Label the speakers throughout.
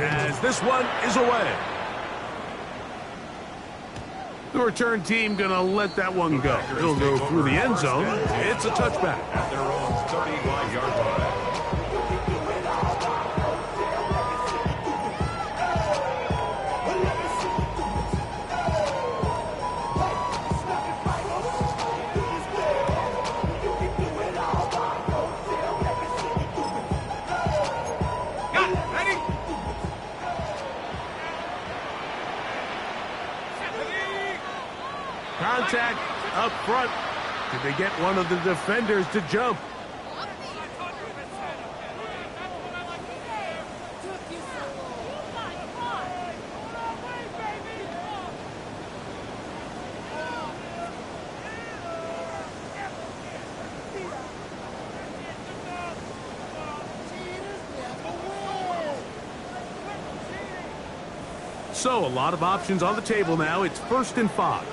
Speaker 1: as this one is away. The return team going to let that one go. It'll go through the end zone. It's a touchback.
Speaker 2: At their own 35-yard line.
Speaker 1: Contact up front. Did they get one of the defenders to jump? So a lot of options on the table now. It's 1st and 5.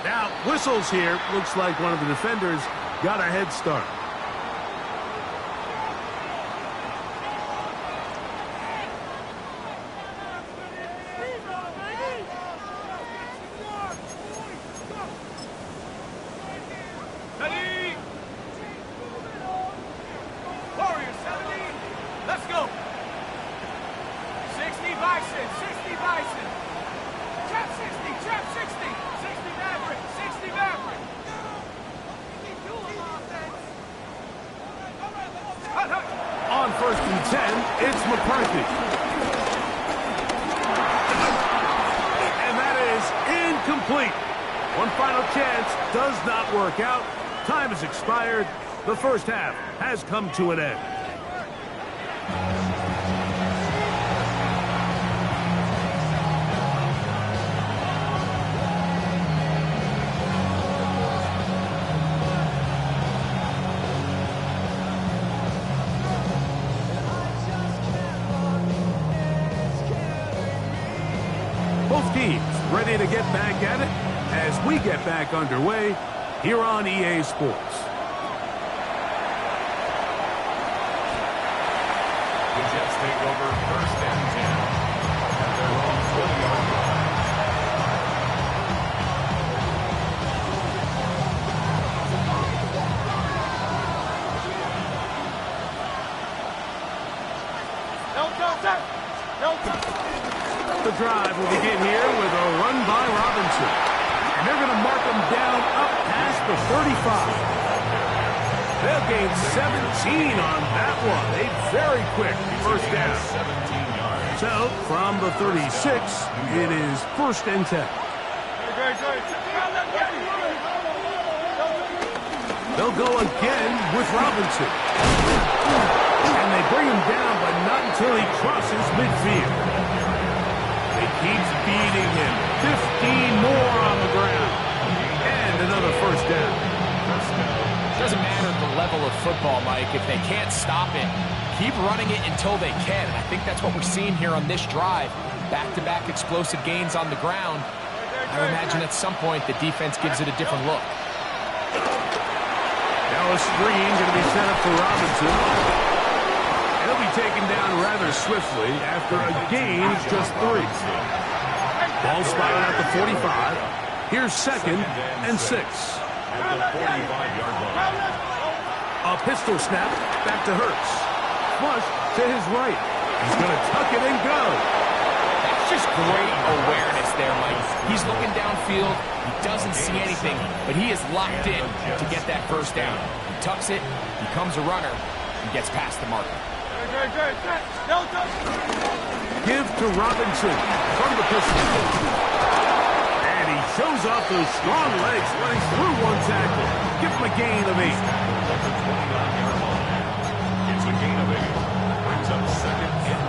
Speaker 1: Now, whistles here. Looks like one of the defenders got a head start.
Speaker 3: Warriors 70. Let's go. 60 Bison. 60 Bison. Trap 60. Trap 60. 60 Maverick. 60 Maverick.
Speaker 1: On 1st and 10, it's McCarthy. And that is incomplete. One final chance does not work out. Time has expired. The first half has come to an end. Both teams ready to get back at it as we get back underway here on EA Sports.
Speaker 2: The Jets take over 1st and 10 at their own 40-yard line.
Speaker 1: The drive will begin here with a run by Robinson. And they're going to mark him down up past the 35. They'll gain 17 on that one. A very quick first down.
Speaker 2: 17 yards.
Speaker 1: So, from the 36, it is 1st and 10. They'll go again with Robinson. And they bring him down, but not until he crosses midfield. He keeps beating him. 15 more on the ground. And another first down.
Speaker 4: Doesn't matter the level of football, Mike. If they can't stop it, keep running it until they can. And I think that's what we're seeing here on this drive. Back-to-back explosive gains on the ground. I would imagine at some point the defense gives it a different look.
Speaker 1: Now a screen going to be set up for Robinson. He'll be taken down rather swiftly after a gain of just 3. Ball spotted at the 45. Here's 2nd and 6.
Speaker 2: At the 45-yard line.
Speaker 1: A pistol snap back to Hurts. Flush to his right. He's going to tuck it and go.
Speaker 4: That's just great awareness there, Mike. He's looking downfield. He doesn't see anything, but he is locked in to get that first down. He tucks it, becomes a runner, and gets past the marker.
Speaker 1: Give to Robinson from the pistol. And he shows off those strong legs running through one tackle. Give him a gain of 8.
Speaker 2: At the 29-yard line. It's a gain of 8. Brings up 2nd and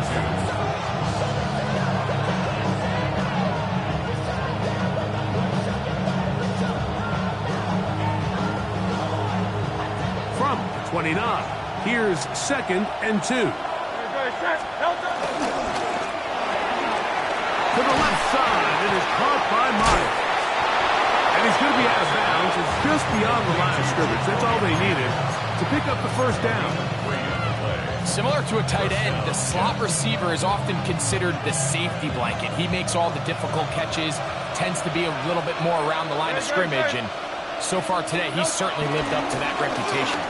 Speaker 2: 2.
Speaker 1: From the 29. Here's 2nd and 2. To the left side, it is caught by Myers. And he's going to be out of bounds. It's just beyond the line of scrimmage. That's all they needed. to pick up the first down.
Speaker 4: Similar to a tight end, the slot receiver is often considered the safety blanket. He makes all the difficult catches, tends to be a little bit more around the line of scrimmage, and so far today, he's certainly lived up to that reputation.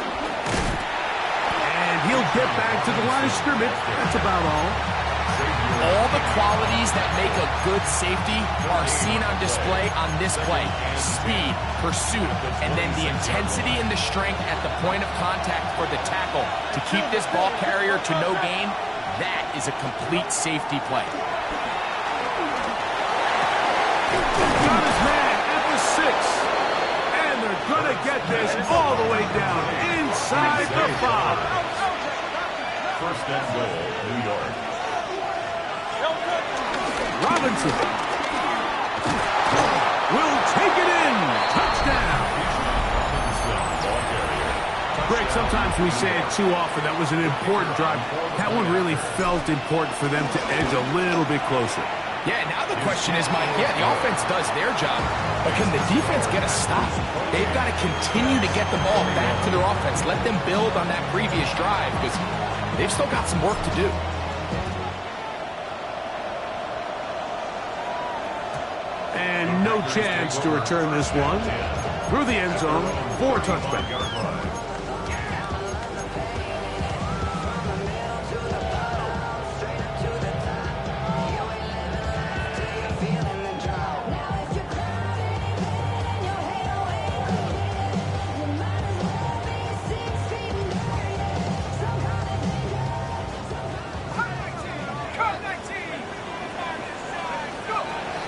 Speaker 1: And he'll get back to the line of scrimmage. That's about all.
Speaker 4: All the qualities that make a good safety are seen on display on this play. Speed, pursuit, and then the intensity and the strength at the point of contact for the tackle to keep this ball carrier to no gain. That is a complete safety play.
Speaker 1: Got his man at the 6. And they're going to get this all the way down inside the 5.
Speaker 2: First and goal, New York.
Speaker 1: Robinson will take it in. Touchdown. Greg, sometimes we say it too often. That was an important drive. That one really felt important for them to edge a little bit closer.
Speaker 4: Yeah, now the question is, Mike, the offense does their job, but can the defense get a stop? They've got to continue to get the ball back to their offense. Let them build on that previous drive because they've still got some work to do.
Speaker 1: And no chance to return this one through the end zone for a touchback.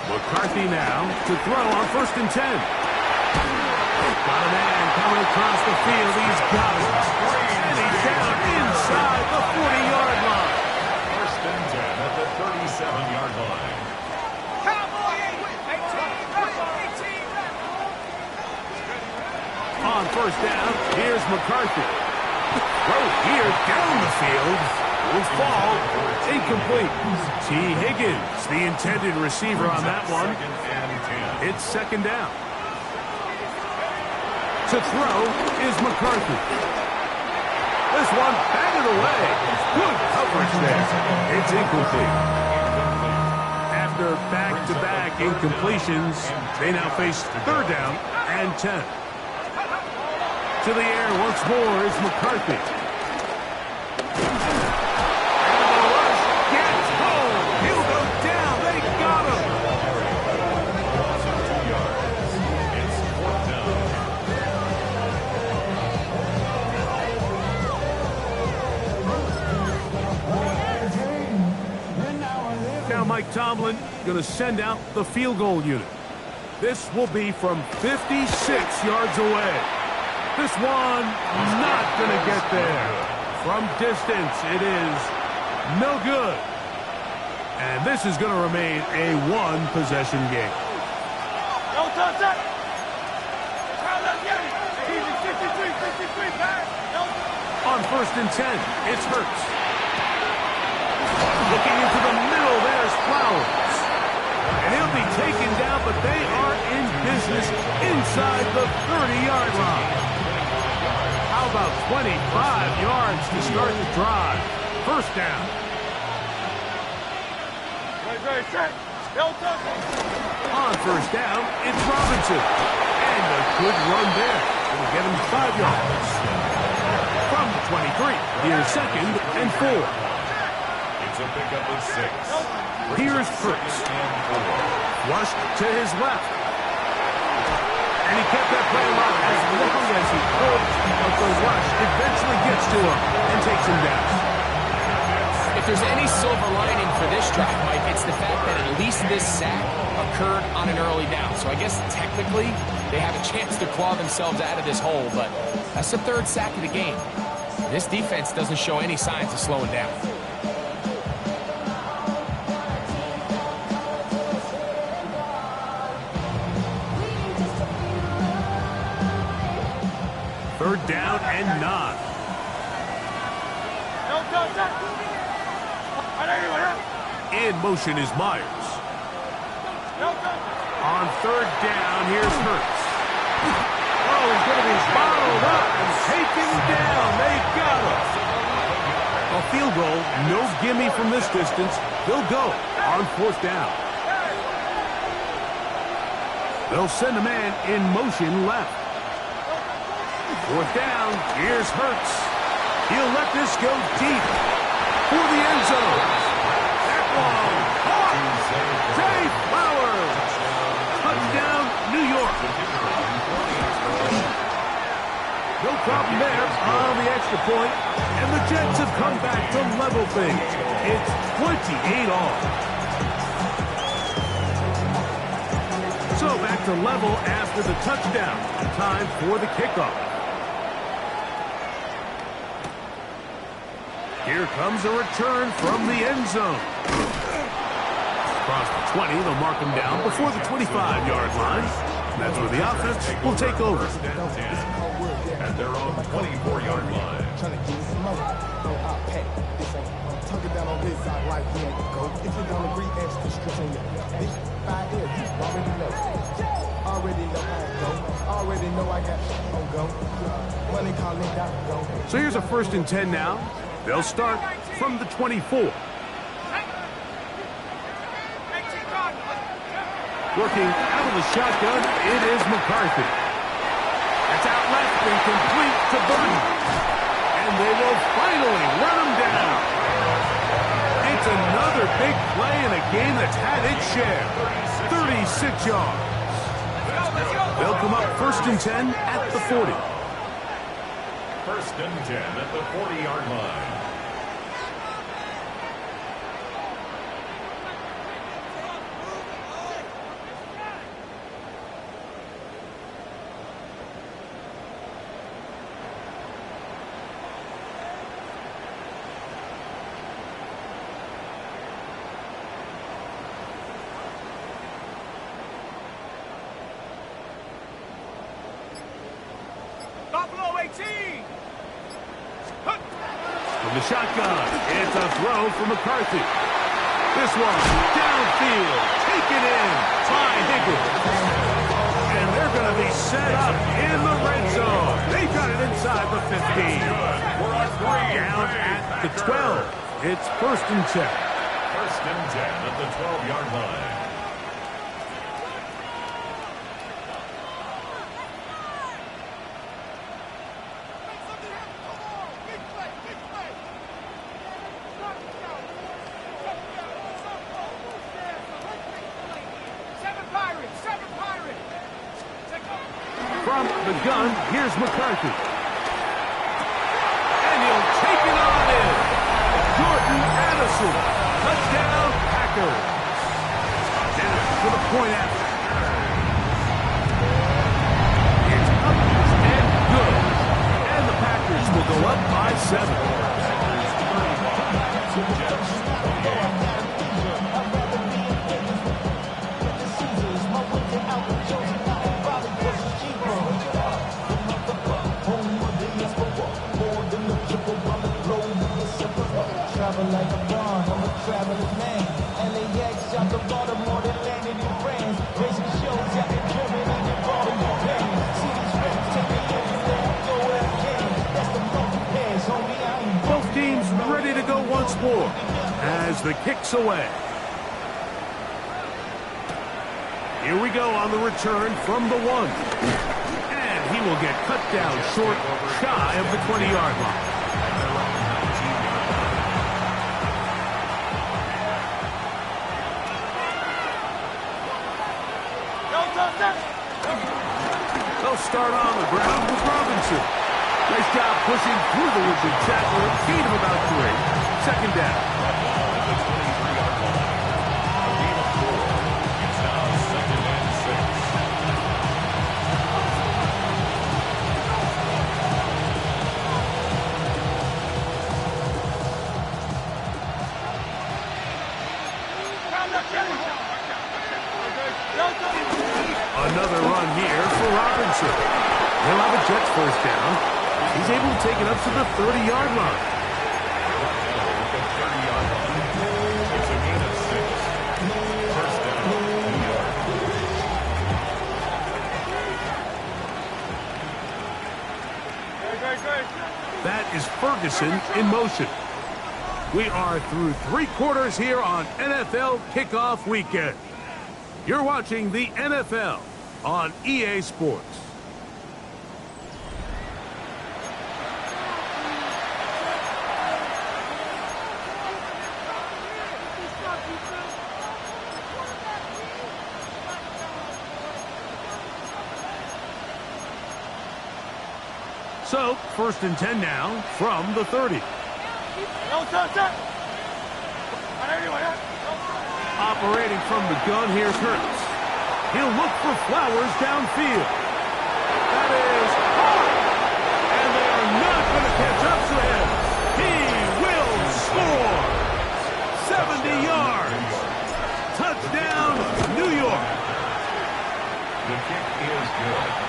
Speaker 1: McCarthy now to throw on 1st and 10. Got a man coming across the field. He's got it. And he's down inside the 40-yard line.
Speaker 2: First and 10 at the 37-yard line.
Speaker 1: On 1st down, here's McCarthy. Throw here down the field. Will fall. Incomplete. T. Higgins, the intended receiver on that one. It's 2nd down. To throw is McCarthy. This one batted away. Good coverage there. It's incomplete. After back-to-back incompletions, they now face 3rd down and 10. To the air once more is McCarthy. Mike Tomlin going to send out the field goal unit. This will be from 56 yards away. This one not going to get there. From distance, it is no good. And this is going to remain a one-possession game. On 1st and 10, it's Hurts. Looking into the middle, there's Flowers. And he'll be taken down, but they are in business inside the 30-yard line. How about 25 yards to start the drive? 1st down. On 1st down, it's Robinson. And a good run there. It'll get him 5 yards. From the 23, here's 2nd and 4.
Speaker 2: It's a pickup of 6.
Speaker 1: Here's Hurts. Flushed to his left. And he kept that play alive as long as he could, but the rush eventually gets to him and takes him down.
Speaker 4: If there's any silver lining for this drive, Mike, it's the fact that at least this sack occurred on an early down. So I guess technically they have a chance to claw themselves out of this hole, but that's the 3rd sack of the game. This defense doesn't show any signs of slowing down.
Speaker 1: Third down and 9. In motion is Myers. On 3rd down, here's Hurts. Oh, he's going to be bottled up and taken down. They got him. A field goal, no gimme from this distance. They'll go on 4th down. They'll send a man in motion left. 4th down, here's Hurts. He'll let this go deep for the end zone. That one, caught. Zay Flowers. Touchdown, New York. No problem there on the extra point, and the Jets have come back to level things. It's 28 all. So back to level after the touchdown. Time for the kickoff. Here comes a return from the end zone. Across the 20, they'll mark him down before the 25-yard line. That's where the offense will take over.
Speaker 2: At their own 24-yard line.
Speaker 5: Trying to get some more. So I'll pack. This ain't tucking down on this side like you ain't go. If you don't agree, extra strips on your this 5 years. You already know. Already know how it go. Already know I got on go. Money calling down go.
Speaker 1: So here's a 1st and 10 now. They'll start from the 24. Working out of the shotgun, it is McCarthy. It's out left and complete to Burton. And they will finally run him down. It's another big play in a game that's had its share. 36 yards. They'll come up 1st and 10 at the 40.
Speaker 2: 1st and 10 at the 40-yard line.
Speaker 3: Buffalo 18.
Speaker 1: From the shotgun, it's a throw from McCarthy. This one, downfield, taken in by Higgins. And they're going to be set up in the red zone. They've got it inside the 15. Down at the 12. It's 1st and 10.
Speaker 2: 1st and 10 at the 12-yard line.
Speaker 1: From the gun, here's McCarthy. And he'll take it on in. Jordan Addison. Touchdown, Packers. Now for the point after. It's up and good. And the Packers will go up by 7.
Speaker 5: Like a bond, I'm a traveling man. LAX, shot the Baltimore, they landed in France. Racing shows out in Germany, and Baltimore bands. See these reps, take me everywhere I go where I can. That's the monkey pass, homie, I ain't.
Speaker 1: Both teams ready to go once more as the kick's away. Here we go on the return from the 1. And he will get cut down short, shy of the 20-yard line. They'll start on the ground with Robinson. Nice job pushing through the would-be tackler. Gain of about 3. 2nd down.
Speaker 2: It's now 2nd and 6.
Speaker 1: Another run here for Robinson. He'll have a Jets 1st down. He's able to take it up to the 30-yard line.
Speaker 2: It's a gain of 6. 1st down, New York.
Speaker 1: That is Ferguson in motion. We are through 3 quarters here on NFL Kickoff Weekend. You're watching the NFL on EA Sports. So, 1st and 10 now from the 30. Operating from the gun, here's Hurts. He'll look for Flowers downfield. That is hard. And they are not going to catch up to him. He will score. 70 yards. Touchdown, New York.
Speaker 2: The kick is good.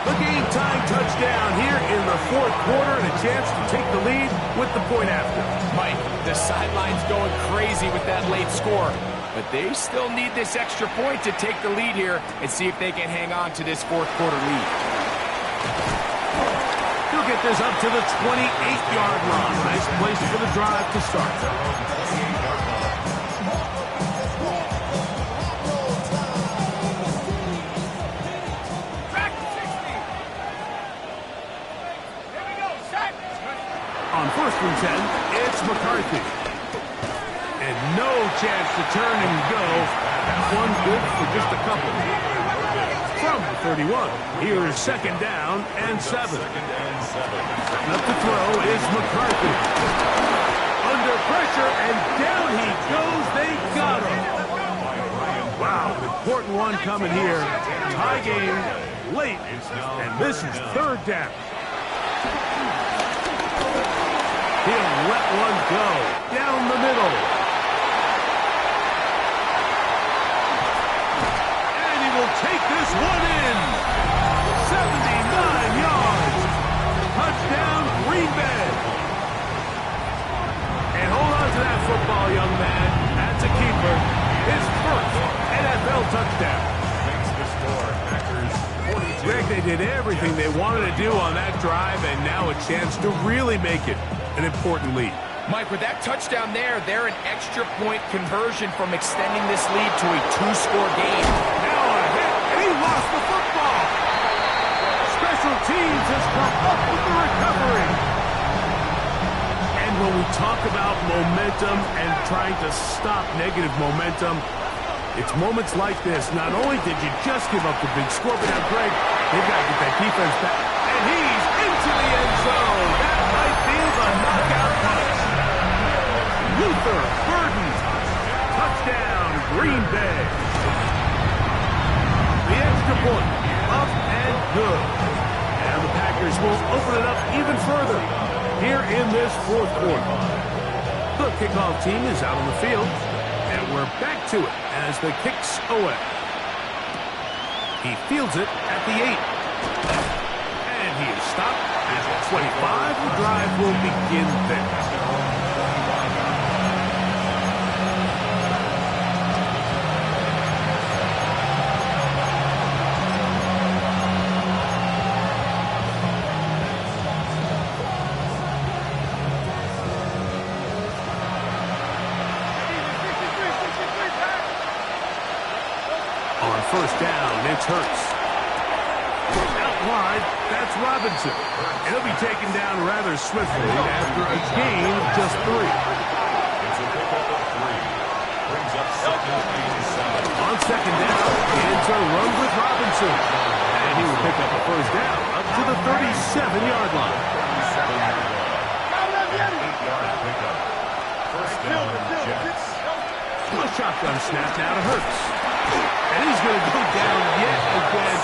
Speaker 1: The game-tying touchdown here in the 4th quarter and a chance to take the lead with the point after.
Speaker 4: Mike, the sideline's going crazy with that late score, but they still need this extra point to take the lead here and see if they can hang on to this 4th quarter lead.
Speaker 1: He'll get this up to the 28-yard line. Nice place for the drive to start. On 1st and 10, it's McCarthy. And no chance to turn and go. That one good for just a couple. From the 31, here is 2nd down and 7. Up to throw is McCarthy. Under pressure, and down he goes. They got him. Wow, important one coming here. Tie game late, and this is 3rd down. He'll let one go down the middle. And he will take this one in. 79 yards. Touchdown, Green Bay. And hold on to that football, young man. That's a keeper. His 1st NFL touchdown.
Speaker 2: Makes the score. Packers 42.
Speaker 1: Greg, they did everything they wanted to do on that drive, and now a chance to really make it an important lead.
Speaker 4: Mike, with that touchdown there, they're an extra point conversion from extending this lead to a 2-score game.
Speaker 1: Now a hit, and he lost the football. Special teams has come up with the recovery. And when we talk about momentum and trying to stop negative momentum, it's moments like this. Not only did you just give up the big score, but now, Greg, they've got to get that defense back. And he's into the end zone. That might be the knockout punch. Luther Burden. Touchdown, Green Bay. The extra point, up and good. And the Packers will open it up even further here in this 4th quarter. The kickoff team is out on the field, and we're back to it as the kick's away. He fields it at the 8. And he is stopped at the 25. The drive will begin there. On 1st down, it's Hurts. Out wide, that's Robinson. And he'll be taken down rather swiftly after a gain of just 3.
Speaker 2: It's a pickup of 3. Brings up 2nd and 7.
Speaker 1: On 2nd down, it's a run with Robinson. And he will pick up a 1st down up to the 37-yard line.
Speaker 2: 8-yard pickup. 1st down, Jets.
Speaker 1: A shotgun snap now to Hurts. And he's going to go down yet again.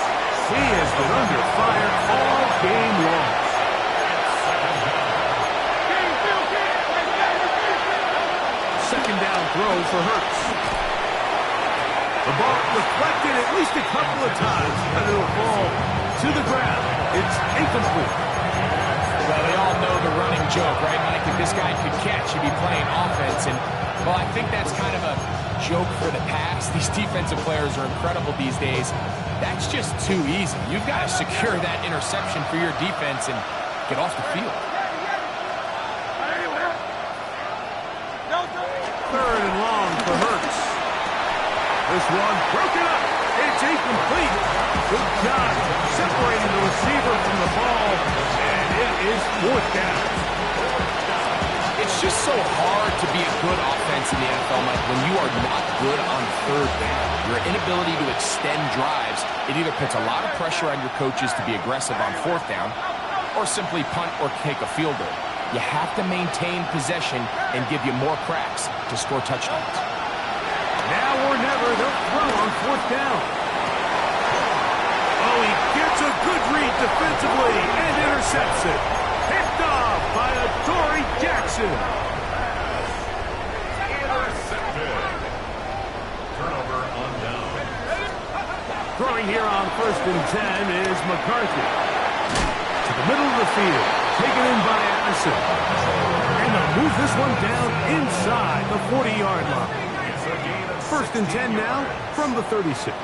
Speaker 1: He has been under fire all game long. 2nd down throw for Hurts. The ball deflected at least a couple of times, but it'll fall to the ground. It's incomplete.
Speaker 4: Well, we all know the running joke, right, Mike? If this guy could catch, he'd be playing offense. And, well, I think that's kind of a joke for the past. These defensive players are incredible these days. That's just too easy. You've got to secure that interception for your defense and get off the field.
Speaker 1: one. Broken up. It's incomplete. Good job separating the receiver from the ball. And it is fourth down.
Speaker 4: It's just so hard to be a good offense in the NFL, Mike, when you are not good on third down. Your inability to extend drives, it either puts a lot of pressure on your coaches to be aggressive on fourth down or simply punt or take a field goal. You have to maintain possession and give you more cracks to score touchdowns.
Speaker 1: Now or never, they'll throw on fourth down. Oh, he gets a good read defensively and intercepts it. Picked off by Adoree Jackson.
Speaker 2: Intercepted. Turnover on down.
Speaker 1: Throwing here on 1st and 10 is McCarthy. To the middle of the field. Taken in by Anderson. And they'll move this one down inside the 40-yard line. 1st and 10 now from the 36.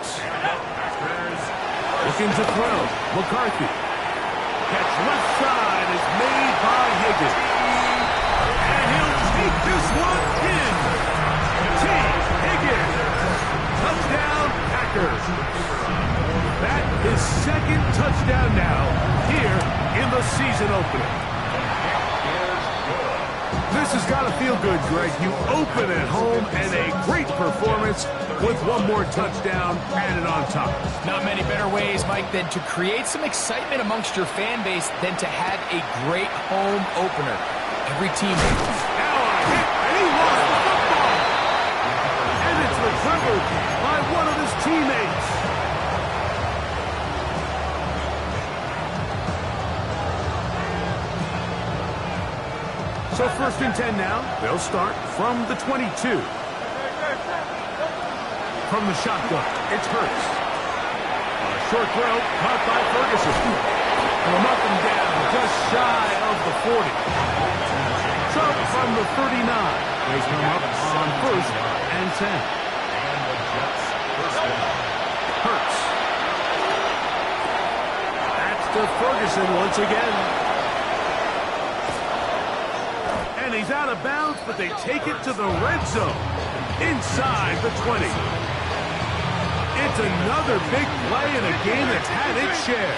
Speaker 1: Looking to throw. McCarthy. Catch left side is made by Higgins. And he'll take this one in. T. Higgins. Touchdown, Packers. That is second touchdown now here in the season opener. This has got to feel good, Greg. You open at home and a great performance with one more touchdown added on top.
Speaker 4: Not many better ways, Mike, than to create some excitement amongst your fan base than to have a great home opener. Every team.
Speaker 1: Now on a hit, and he lost the football. And it's recovered by one of his teammates. So 1st and 10 now. They'll start from the 22. From the shotgun, it's Hurts. A short throw caught by Ferguson. And up and down, just shy of the 40. So from the 39, they come up on 1st and 10.
Speaker 2: And the Jets first down.
Speaker 1: Hurts. That's to Ferguson once again. And he's out of bounds, but they take it to the red zone. Inside the 20. It's another big play in a game that's had its share.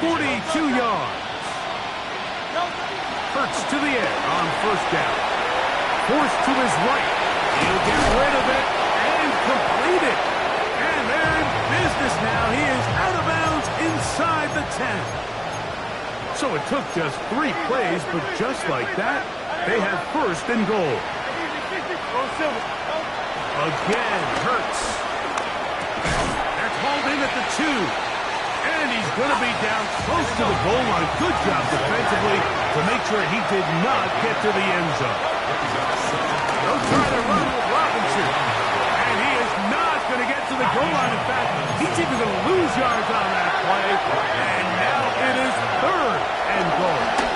Speaker 1: 42 yards. Hurts to the air on 1st down. Forced to his right. He'll get rid of it and complete it. And they're in business now. He is out of bounds inside the 10. So it took just 3 plays, but just like that, they have 1st and goal. Again, Hurts. They're called in at the 2. And he's going to be down close to the goal line. Good job defensively to make sure he did not get to the end zone. They'll try to run with Robinson. And he is not going to get to the goal line. In fact, he's even going to lose yards on that play. And now it is 3rd and goal.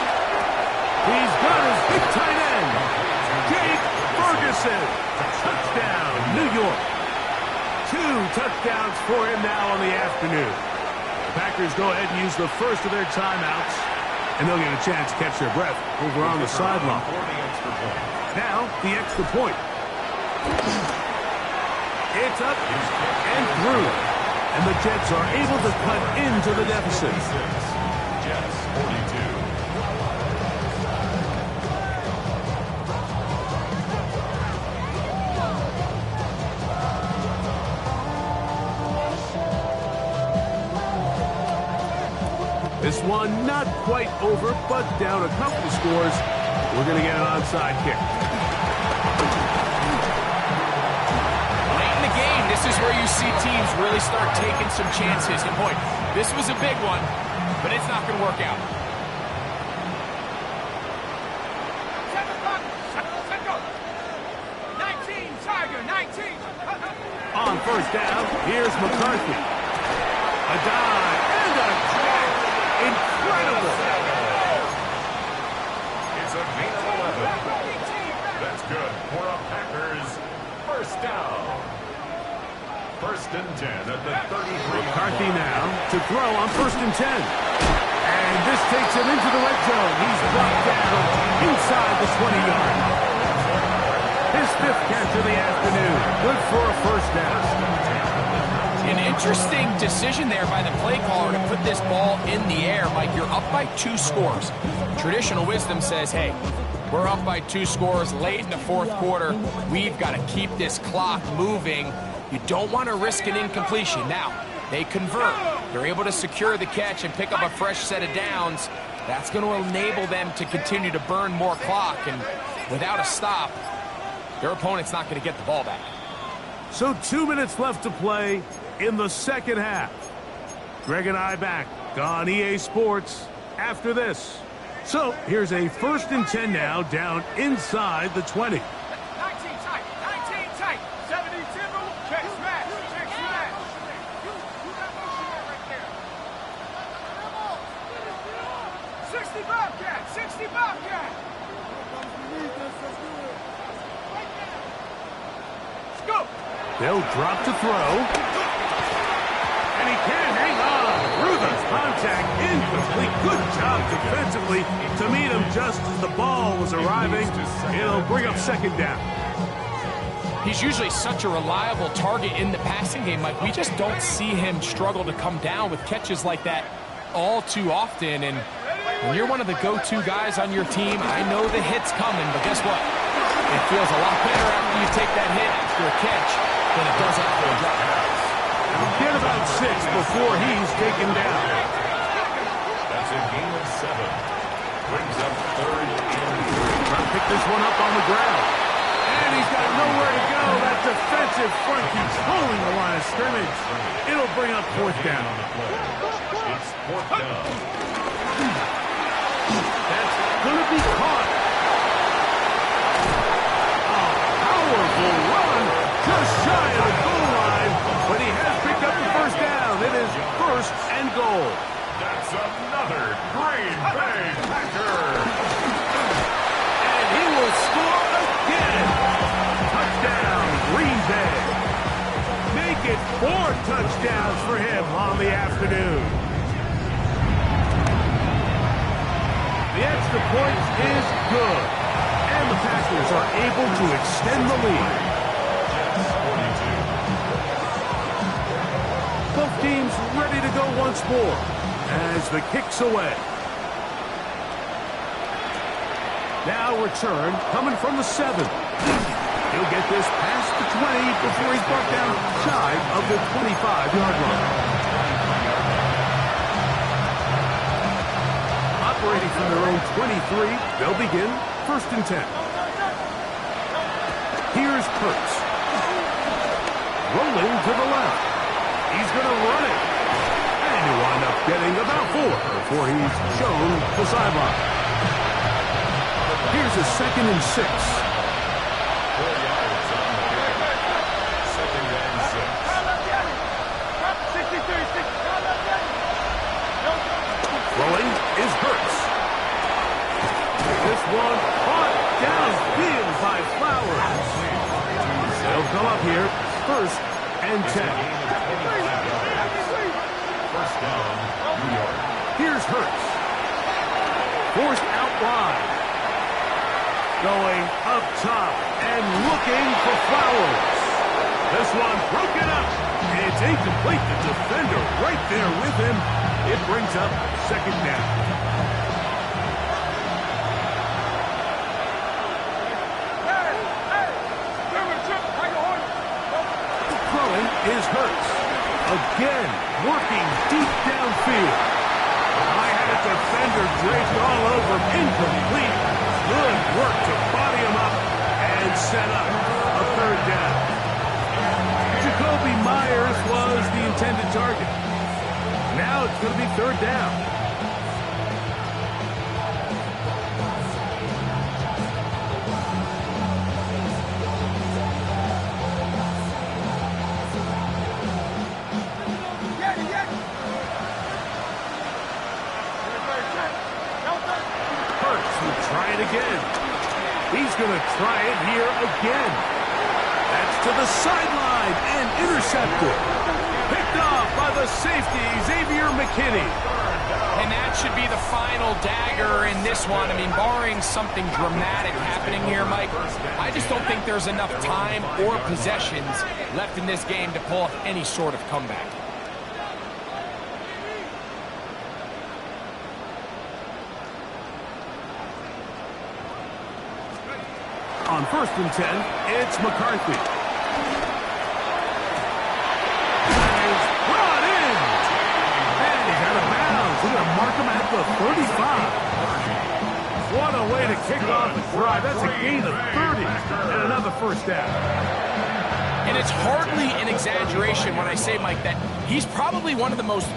Speaker 1: He's got his big tight end, Jake Ferguson. Touchdown, New York. 2 touchdowns for him now on the afternoon. The Packers go ahead and use the first of their timeouts, and they'll get a chance to catch their breath over on the sideline. Now, the extra point. It's up and through, and the Jets are able to cut into the deficit.
Speaker 2: Jets 42.
Speaker 1: This one not quite over, but down a couple of scores. We're going to get an onside kick.
Speaker 4: Late in the game, this is where you see teams really start taking some chances. And boy, this was a big one, but it's not going to work out.
Speaker 1: On 1st down, here's McCarthy. A dive and a drop. Incredible.
Speaker 2: It's a gain of 11. That's good for a Packers first down. 1st and 10 at the 33.
Speaker 1: McCarthy now to throw on 1st and 10. And this takes him into the red zone. He's brought down inside the 20-yard line. His 5th catch of the afternoon. Good for a first down.
Speaker 4: An interesting decision there by the play caller to put this ball in the air. Mike, you're up by 2 scores. Traditional wisdom says, hey, we're up by 2 scores late in the fourth quarter. We've got to keep this clock moving. You don't want to risk an incompletion. Now, they convert. They're able to secure the catch and pick up a fresh set of downs. That's going to enable them to continue to burn more clock. And without a stop, their opponent's not going to get the ball back.
Speaker 1: So 2 minutes left to play in the second half. Greg and I back on EA Sports after this. So here's a 1st and 10 now, down inside the 20.
Speaker 3: 19 tight, 19 tight, 72, check smash, check smash. You got motion there right there. 60 Bobcat, 60 Bobcat. Scoop.
Speaker 1: They'll drop to throw. And he can't hang on. Through the contact, incomplete. Good job defensively to meet him just as the ball was arriving. It'll bring up second down.
Speaker 4: He's usually such a reliable target in the passing game, Mike. We just don't see him struggle to come down with catches like that all too often. And when you're one of the go-to guys on your team, I know the hit's coming, but guess what? It feels a lot better after you take that hit after a catch than it does after a drop.
Speaker 1: Get about 6 before he's taken down.
Speaker 2: That's a gain of 7. Brings up 3rd and 3.
Speaker 1: Trying to pick this one up on the ground. And he's got nowhere to go. That defensive front keeps holding the line of scrimmage. It'll bring up 4th down.
Speaker 2: It's 4th down.
Speaker 1: That's going to be caught. A powerful run just shy of the goal line, but he has picked up the 1st down. It is 1st and goal.
Speaker 2: That's another Green Bay Packer.
Speaker 1: And he will score again. Touchdown, Green Bay. Make it 4 touchdowns for him on the afternoon. The extra point is good. And the Packers are able to extend the lead. Both teams ready to go once more as the kick's away. Now return coming from the 7. He'll get this past the 20 before he's brought down shy of the 25-yard line. Operating from their own 23, they'll begin 1st and 10. Here's Kurtz. Rolling to the left. He's going to run it. And he'll wind up getting about 4 before he's shown the sideline. Here's a 2nd and 6.
Speaker 2: 4 yards on the carry. 2nd and 6.
Speaker 1: Throwing is Hurts. This one caught downfield by Flowers. They'll come up here 1st and 10.
Speaker 2: 1st down, New York.
Speaker 1: Here's Hurts. Forced out wide. Going up top and looking for Flowers. This one broken up. It's incomplete. The defender right there with him. It brings up 2nd down. Throwing is Hurts. Again, working deep downfield. I had a defender draped all over him. Incomplete. Good work to body him up and set up a 3rd down. Jacoby Myers was the intended target. Now it's going to be 3rd down. Try it again. He's going to try it here again. That's to the sideline and intercepted. Picked off by the safety, Xavier McKinney.
Speaker 4: And And that should be the final dagger in this one. I mean, barring something dramatic happening here, Mike, I just don't think there's enough time or possessions left in this game to pull off any sort of comeback.
Speaker 1: On 1st and 10, it's McCarthy. That is brought in. And he's out of bounds. We're going to mark him at the 35. What a way to kick off the drive. That's a gain of 30 and another first down.
Speaker 4: And it's hardly an exaggeration when I say, Mike, that he's probably one of the most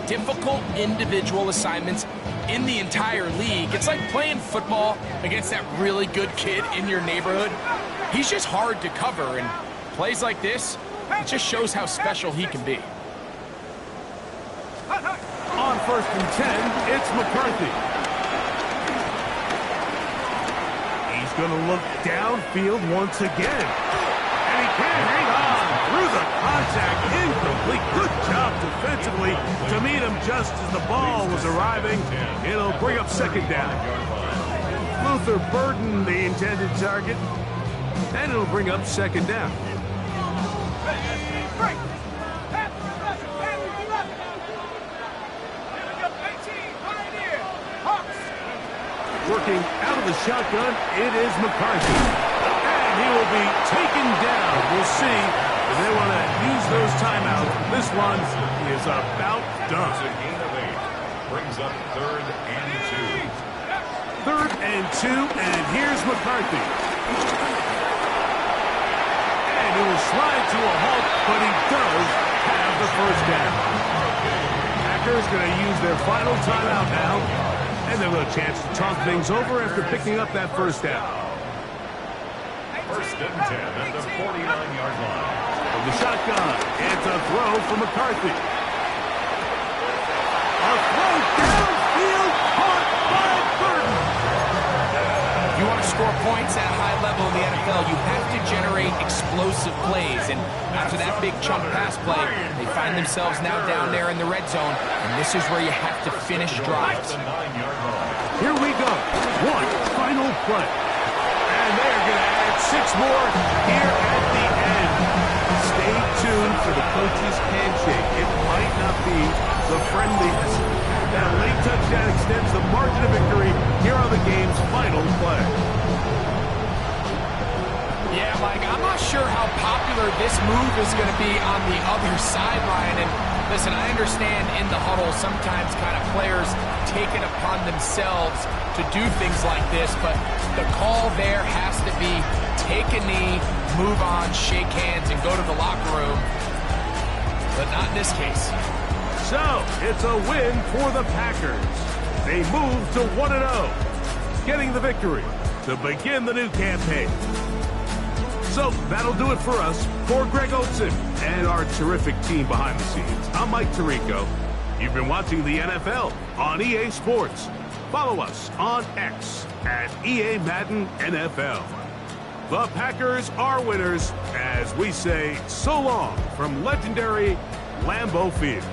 Speaker 4: difficult individual assignments in the entire league. It's like playing football against that really good kid in your neighborhood. He's just hard to cover, and plays like this, it just shows how special he can be.
Speaker 1: On 1st and 10, it's McCarthy. He's going to look downfield once again. And he can't hang on through the contact. Incomplete. Good job defensively to meet him just as the ball was arriving. It'll bring up 2nd down. Luther Burden, the intended target. And it'll bring up 2nd down. Working out of the shotgun, it is McCarthy. And he will be taken down. We'll see if they want to use those timeouts. This one is about done.
Speaker 2: It's a gain of 8. Brings up 3rd and 2.
Speaker 1: 3rd and 2, and here's McCarthy. And he will slide to a halt, but he does have the first down. Packers going to use their final timeout now. And they'll have a chance to talk things over after picking up that first down.
Speaker 2: 1st and 10 at the 49-yard line.
Speaker 1: From the shotgun, it's a throw for McCarthy. A throw downfield, caught by Burden.
Speaker 4: If you want to score points at a high level in the NFL, you have to generate explosive plays. And after that big chunk pass play, they find themselves now down there in the red zone. And this is where you have to finish drives.
Speaker 1: Here we go. One final play. And they're going to add 6 more here at the end. Stay tuned for the coach's handshake. It might not be the friendliest. That late touchdown extends the margin of victory. Here are the game's final play.
Speaker 4: Yeah, Mike, I'm not sure how popular this move is going to be on the other sideline. And listen, I understand in the huddle sometimes kind of players take it upon themselves to do things like this, but the call there has to be take a knee, move on, shake hands, and go to the locker room. But not in this case.
Speaker 1: So, it's a win for the Packers. They move to 1-0, getting the victory to begin the new campaign. So, that'll do it for us. For Greg Olsen and our terrific team behind the scenes, I'm Mike Tirico. You've been watching the NFL on EA Sports. Follow us on X at EA Madden NFL. The Packers are winners as we say so long from legendary Lambeau Field.